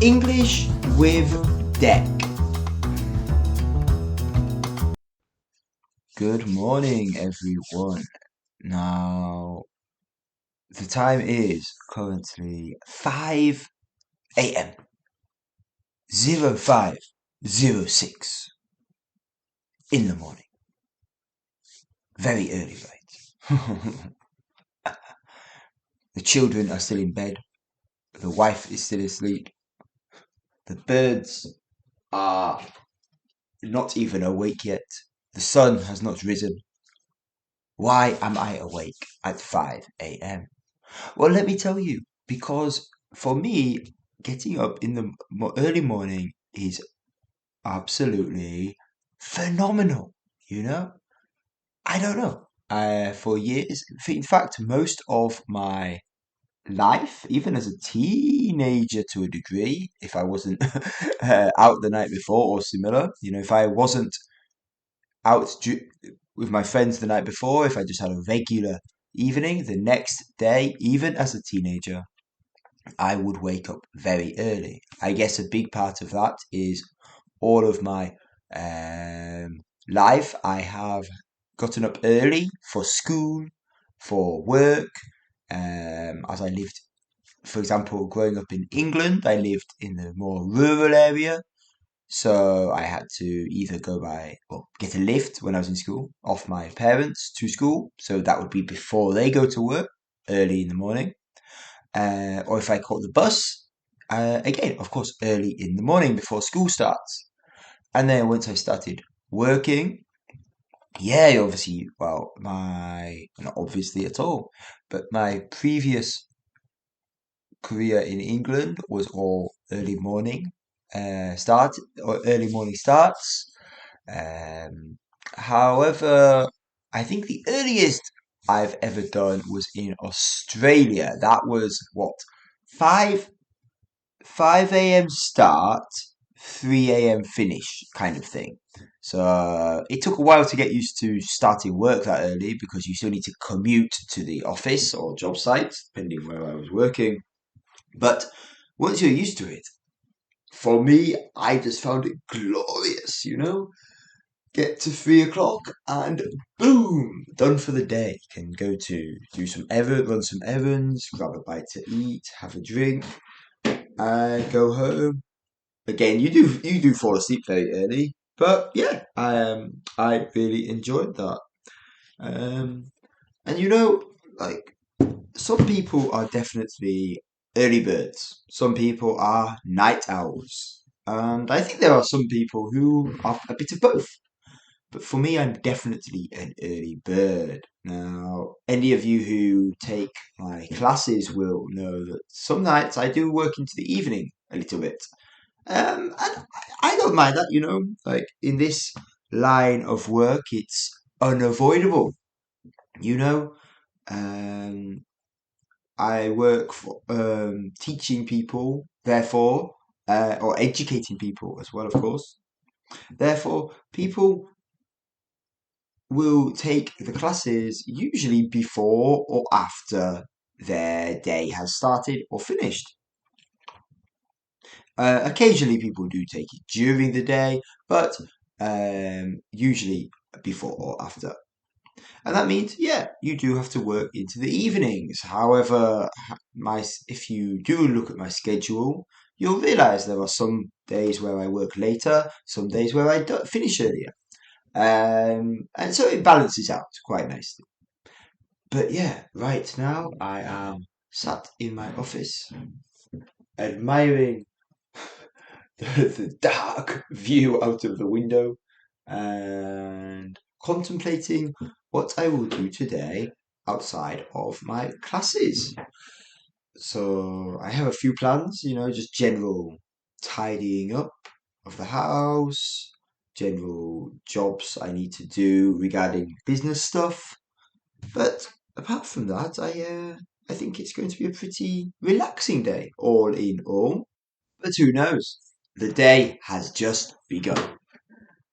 English with Deck. Good morning, everyone. Now, the time is currently 5 a.m. 0506 in the morning. Very early, right? The children are still in bed. The wife is still asleep. The birds are not even awake yet. The sun has not risen. Why am I awake at 5 a.m.? Well, let me tell you, because for me, getting up in the early morning is absolutely phenomenal. You know, I don't know. For years, in fact, most of my life, even as a teenager to a degree, if I wasn't out the night before or similar, if I wasn't out with my friends the night before, if I just had a regular evening, the next day, even as a teenager, I would wake up very early. I guess a big part of that is all of my life. I have gotten up early for school, for work. As I lived, for example, growing up in England, I lived in the more rural area. So I had to either get a lift when I was in school off my parents to school. So that would be before they go to work early in the morning. Or if I caught the bus, again, of course, early in the morning before school starts. And then once I started working, yeah, obviously, well, not obviously at all, but my previous career in England was all early morning early morning starts. Um, However, I think the earliest I've ever done was in Australia. That was what, 5 5 a.m. start, 3 a.m. finish kind of thing. So it took a while to get used to starting work that early because you still need to commute to the office or job site, depending where I was working. But once you're used to it, for me, I just found it glorious. Get to 3 o'clock and boom, done for the day. Can go to run some errands, grab a bite to eat, have a drink, and go home. Again, you do fall asleep very early, but yeah, I really enjoyed that. Um, and like some people are definitely early birds. Some people are night owls, and I think there are some people who are a bit of both. But for me, I'm definitely an early bird. Now, any of you who take my classes will know that some nights I do work into the evening a little bit. And I don't mind that. Like in this line of work, it's unavoidable. You know, um, I work for teaching people, therefore, or educating people as well, of course. Therefore, people will take the classes usually before or after their day has started or finished. Occasionally, people do take it during the day, but usually before or after. And that means, yeah, you do have to work into the evenings. However, if you do look at my schedule, you'll realize there are some days where I work later, some days where I finish earlier. And so it balances out quite nicely. But yeah, right now I am sat in my office admiring the dark view out of the window and contemplating what I will do today outside of my classes. So I have a few plans, just general tidying up of the house, general jobs I need to do regarding business stuff. But apart from that, I think it's going to be a pretty relaxing day, all in all. But who knows? The day has just begun.